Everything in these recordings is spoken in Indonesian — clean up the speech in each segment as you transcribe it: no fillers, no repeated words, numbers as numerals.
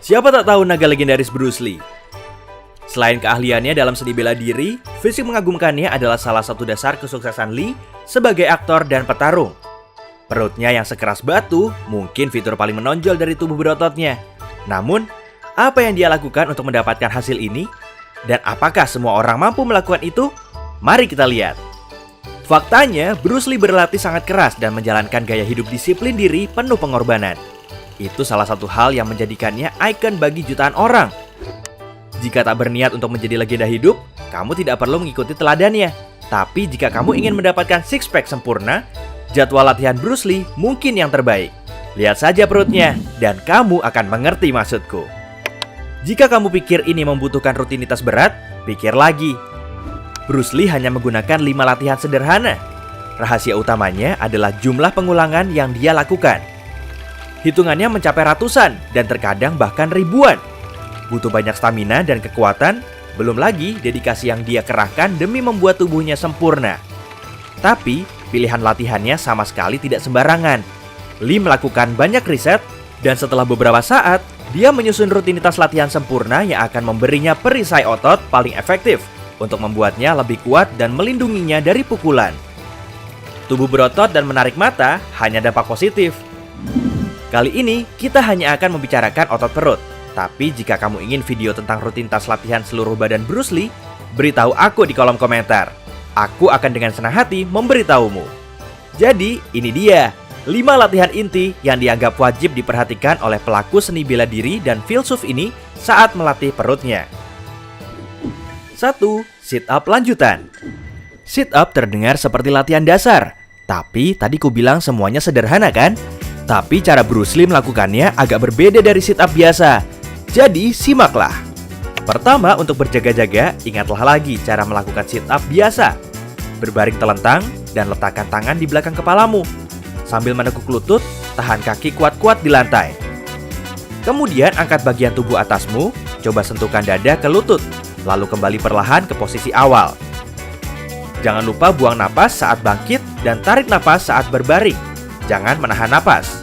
Siapa tak tahu naga legendaris Bruce Lee? Selain keahliannya dalam seni bela diri, fisik mengagumkannya adalah salah satu dasar kesuksesan Lee sebagai aktor dan petarung. Perutnya yang sekeras batu mungkin fitur paling menonjol dari tubuh berototnya. Namun, apa yang dia lakukan untuk mendapatkan hasil ini? Dan apakah semua orang mampu melakukan itu? Mari kita lihat. Faktanya, Bruce Lee berlatih sangat keras dan menjalankan gaya hidup disiplin diri penuh pengorbanan. Itu salah satu hal yang menjadikannya ikon bagi jutaan orang. Jika tak berniat untuk menjadi legenda hidup, kamu tidak perlu mengikuti teladannya. Tapi jika kamu ingin mendapatkan six pack sempurna, jadwal latihan Bruce Lee mungkin yang terbaik. Lihat saja perutnya, dan kamu akan mengerti maksudku. Jika kamu pikir ini membutuhkan rutinitas berat, pikir lagi. Bruce Lee hanya menggunakan 5 latihan sederhana. Rahasia utamanya adalah jumlah pengulangan yang dia lakukan. Hitungannya mencapai ratusan dan terkadang bahkan ribuan. Butuh banyak stamina dan kekuatan, belum lagi dedikasi yang dia kerahkan demi membuat tubuhnya sempurna. Tapi, pilihan latihannya sama sekali tidak sembarangan. Lee melakukan banyak riset, dan setelah beberapa saat, dia menyusun rutinitas latihan sempurna yang akan memberinya perisai otot paling efektif untuk membuatnya lebih kuat dan melindunginya dari pukulan. Tubuh berotot dan menarik mata hanya dampak positif. Kali ini, kita hanya akan membicarakan otot perut. Tapi jika kamu ingin video tentang rutinitas latihan seluruh badan Bruce Lee, beritahu aku di kolom komentar. Aku akan dengan senang hati memberitahumu. Jadi, ini dia 5 latihan inti yang dianggap wajib diperhatikan oleh pelaku seni bela diri dan filsuf ini saat melatih perutnya. 1. Sit-up lanjutan. Sit-up terdengar seperti latihan dasar. Tapi tadi ku bilang semuanya sederhana kan? Tapi cara Bruce Lee melakukannya agak berbeda dari sit-up biasa. Jadi simaklah. Pertama, untuk berjaga-jaga, ingatlah lagi cara melakukan sit-up biasa. Berbaring telentang dan letakkan tangan di belakang kepalamu. Sambil menekuk lutut, tahan kaki kuat-kuat di lantai. Kemudian angkat bagian tubuh atasmu, coba sentuhkan dada ke lutut, lalu kembali perlahan ke posisi awal. Jangan lupa buang napas saat bangkit dan tarik napas saat berbaring. Jangan menahan napas.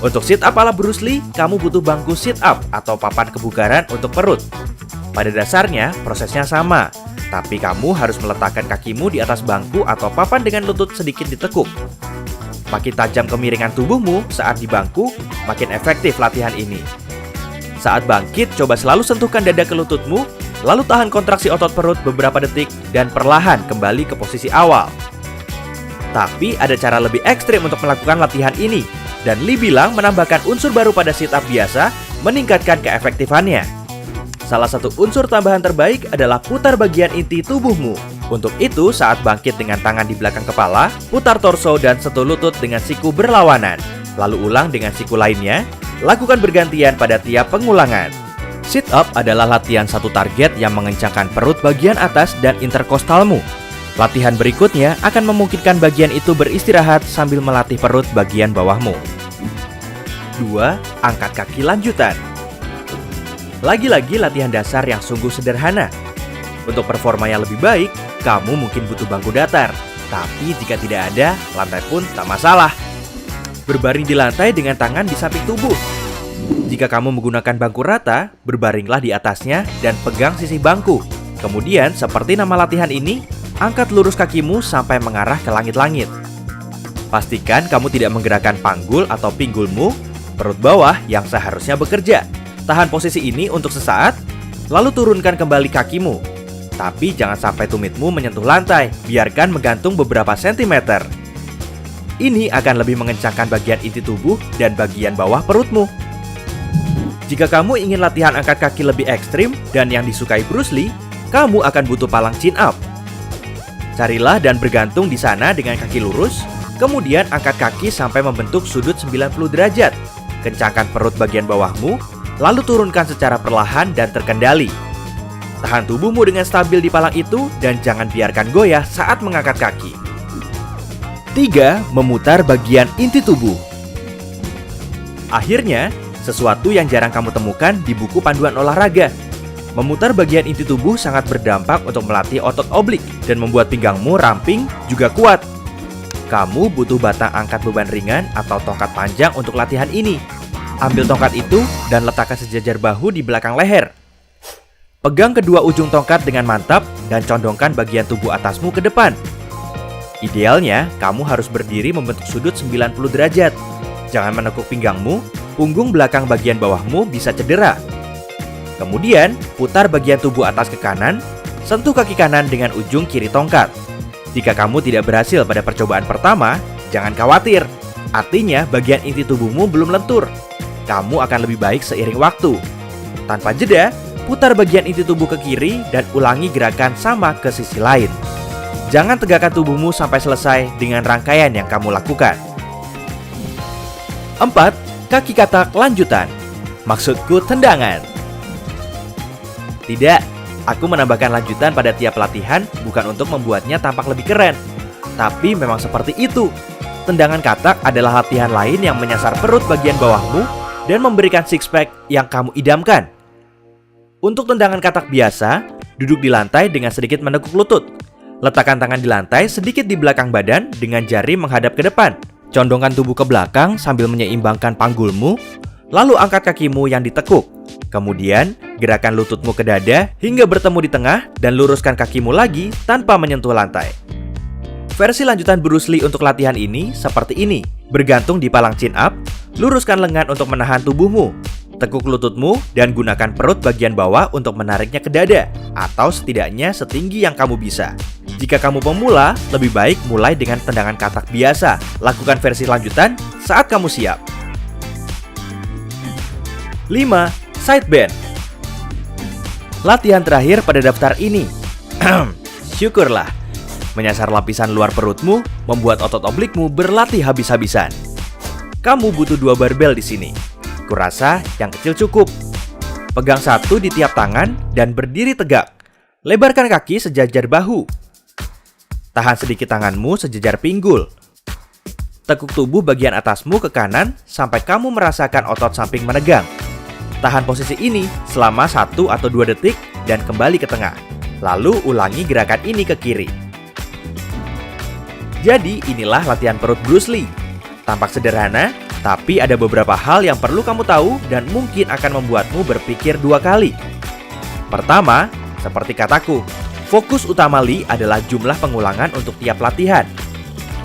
Untuk sit-up ala Bruce Lee, kamu butuh bangku sit-up atau papan kebugaran untuk perut. Pada dasarnya, prosesnya sama. Tapi kamu harus meletakkan kakimu di atas bangku atau papan dengan lutut sedikit ditekuk. Makin tajam kemiringan tubuhmu saat di bangku, makin efektif latihan ini. Saat bangkit, coba selalu sentuhkan dada ke lututmu, lalu tahan kontraksi otot perut beberapa detik dan perlahan kembali ke posisi awal. Tapi ada cara lebih ekstrim untuk melakukan latihan ini, dan Lee bilang menambahkan unsur baru pada sit-up biasa meningkatkan keefektifannya. Salah satu unsur tambahan terbaik adalah putar bagian inti tubuhmu. Untuk itu, saat bangkit dengan tangan di belakang kepala, putar torso dan sentuh lutut dengan siku berlawanan. Lalu ulang dengan siku lainnya, lakukan bergantian pada tiap pengulangan. Sit-up adalah latihan satu target yang mengencangkan perut bagian atas dan interkostalmu. Latihan berikutnya akan memungkinkan bagian itu beristirahat sambil melatih perut bagian bawahmu. 2. Angkat kaki lanjutan. Lagi-lagi latihan dasar yang sungguh sederhana. Untuk performa yang lebih baik, kamu mungkin butuh bangku datar. Tapi jika tidak ada, lantai pun tak masalah. Berbaring di lantai dengan tangan di samping tubuh. Jika kamu menggunakan bangku rata, berbaringlah di atasnya dan pegang sisi bangku. Kemudian, seperti nama latihan ini, angkat lurus kakimu sampai mengarah ke langit-langit. Pastikan kamu tidak menggerakkan panggul atau pinggulmu, perut bawah yang seharusnya bekerja. Tahan posisi ini untuk sesaat, lalu turunkan kembali kakimu. Tapi jangan sampai tumitmu menyentuh lantai, biarkan menggantung beberapa sentimeter. Ini akan lebih mengencangkan bagian inti tubuh dan bagian bawah perutmu. Jika kamu ingin latihan angkat kaki lebih ekstrim dan yang disukai Bruce Lee, kamu akan butuh palang chin up. Carilah dan bergantung di sana dengan kaki lurus, kemudian angkat kaki sampai membentuk sudut 90 derajat. Kencangkan perut bagian bawahmu, lalu turunkan secara perlahan dan terkendali. Tahan tubuhmu dengan stabil di palang itu dan jangan biarkan goyah saat mengangkat kaki. 3. Memutar bagian inti tubuh. Akhirnya, sesuatu yang jarang kamu temukan di buku panduan olahraga. Memutar bagian inti tubuh sangat berdampak untuk melatih otot oblik dan membuat pinggangmu ramping juga kuat. Kamu butuh batang angkat beban ringan atau tongkat panjang untuk latihan ini. ambil tongkat itu dan letakkan sejajar bahu di belakang leher. Pegang kedua ujung tongkat dengan mantap dan condongkan bagian tubuh atasmu ke depan. Idealnya, kamu harus berdiri membentuk sudut 90 derajat. Jangan menekuk pinggangmu, punggung belakang bagian bawahmu bisa cedera. Kemudian, putar bagian tubuh atas ke kanan, sentuh kaki kanan dengan ujung kiri tongkat. Jika kamu tidak berhasil pada percobaan pertama, jangan khawatir. Artinya, bagian inti tubuhmu belum lentur. Kamu akan lebih baik seiring waktu. Tanpa jeda, putar bagian inti tubuh ke kiri dan ulangi gerakan sama ke sisi lain. Jangan tegakkan tubuhmu sampai selesai dengan rangkaian yang kamu lakukan. 4. Kaki katak lanjutan. Maksudku tendangan. Tidak, aku menambahkan lanjutan pada tiap latihan bukan untuk membuatnya tampak lebih keren. Tapi memang seperti itu. Tendangan katak adalah latihan lain yang menyasar perut bagian bawahmu dan memberikan six pack yang kamu idamkan. Untuk tendangan katak biasa, duduk di lantai dengan sedikit menekuk lutut. Letakkan tangan di lantai sedikit di belakang badan dengan jari menghadap ke depan. Condongkan tubuh ke belakang sambil menyeimbangkan panggulmu, lalu angkat kakimu yang ditekuk. Kemudian, gerakan lututmu ke dada hingga bertemu di tengah dan luruskan kakimu lagi tanpa menyentuh lantai. Versi lanjutan Bruce Lee untuk latihan ini seperti ini. Bergantung di palang chin up, luruskan lengan untuk menahan tubuhmu. Tekuk lututmu dan gunakan perut bagian bawah untuk menariknya ke dada, atau setidaknya setinggi yang kamu bisa. Jika kamu pemula, lebih baik mulai dengan tendangan katak biasa. Lakukan versi lanjutan saat kamu siap. 5. Side bend. Latihan terakhir pada daftar ini. Syukurlah. Menyasar lapisan luar perutmu, membuat otot oblikmu berlatih habis-habisan. Kamu butuh 2 barbel di sini. Kurasa yang kecil cukup. Pegang satu di tiap tangan dan berdiri tegak. Lebarkan kaki sejajar bahu. Tahan sedikit tanganmu sejajar pinggul. Tekuk tubuh bagian atasmu ke kanan sampai kamu merasakan otot samping menegang. Tahan posisi ini selama 1 atau 2 detik dan kembali ke tengah. Lalu ulangi gerakan ini ke kiri. Jadi inilah latihan perut Bruce Lee. Tampak sederhana, tapi ada beberapa hal yang perlu kamu tahu dan mungkin akan membuatmu berpikir 2 kali. Pertama, seperti kataku, fokus utama Lee adalah jumlah pengulangan untuk tiap latihan.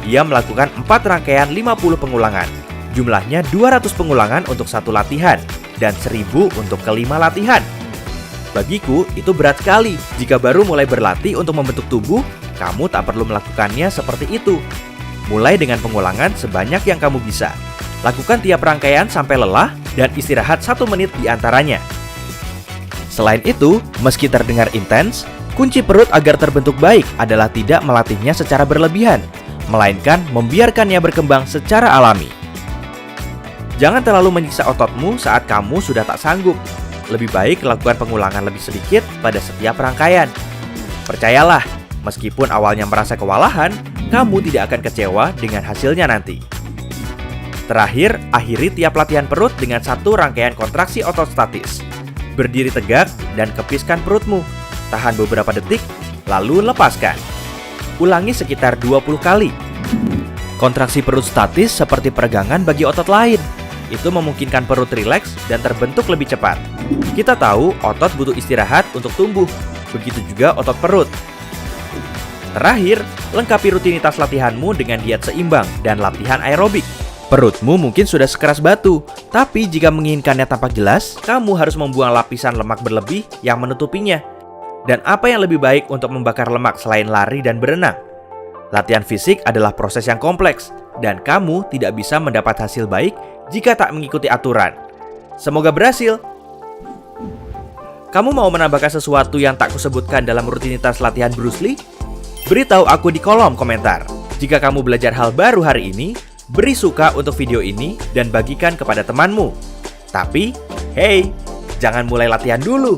Dia melakukan 4 rangkaian 50 pengulangan. Jumlahnya 200 pengulangan untuk satu latihan dan 1000 untuk kelima latihan. Bagiku, itu berat sekali. Jika baru mulai berlatih untuk membentuk tubuh, kamu tak perlu melakukannya seperti itu. Mulai dengan pengulangan sebanyak yang kamu bisa. Lakukan tiap rangkaian sampai lelah dan istirahat 1 menit di antaranya. Selain itu, meski terdengar intens, kunci perut agar terbentuk baik adalah tidak melatihnya secara berlebihan, melainkan membiarkannya berkembang secara alami. Jangan terlalu menyiksa ototmu saat kamu sudah tak sanggup. Lebih baik lakukan pengulangan lebih sedikit pada setiap rangkaian. Percayalah, meskipun awalnya merasa kewalahan, kamu tidak akan kecewa dengan hasilnya nanti. Terakhir, akhiri tiap latihan perut dengan 1 rangkaian kontraksi otot statis. Berdiri tegak dan kepiskan perutmu. Tahan beberapa detik, lalu lepaskan. Ulangi sekitar 20 kali. Kontraksi perut statis seperti peregangan bagi otot lain. Itu memungkinkan perut rileks dan terbentuk lebih cepat. Kita tahu otot butuh istirahat untuk tumbuh. Begitu juga otot perut. Terakhir, lengkapi rutinitas latihanmu dengan diet seimbang dan latihan aerobik. Perutmu mungkin sudah sekeras batu, tapi jika menginginkannya tampak jelas, kamu harus membuang lapisan lemak berlebih yang menutupinya. Dan apa yang lebih baik untuk membakar lemak selain lari dan berenang? Latihan fisik adalah proses yang kompleks, dan kamu tidak bisa mendapat hasil baik jika tak mengikuti aturan. Semoga berhasil! Kamu mau menambahkan sesuatu yang tak kusebutkan dalam rutinitas latihan Bruce Lee? Beritahu aku di kolom komentar. Jika kamu belajar hal baru hari ini, beri suka untuk video ini dan bagikan kepada temanmu. Tapi, hey, jangan mulai latihan dulu.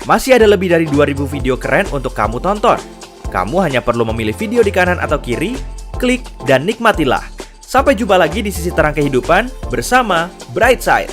Masih ada lebih dari 2000 video keren untuk kamu tonton. Kamu hanya perlu memilih video di kanan atau kiri, klik dan nikmatilah. Sampai jumpa lagi di sisi terang kehidupan bersama Brightside.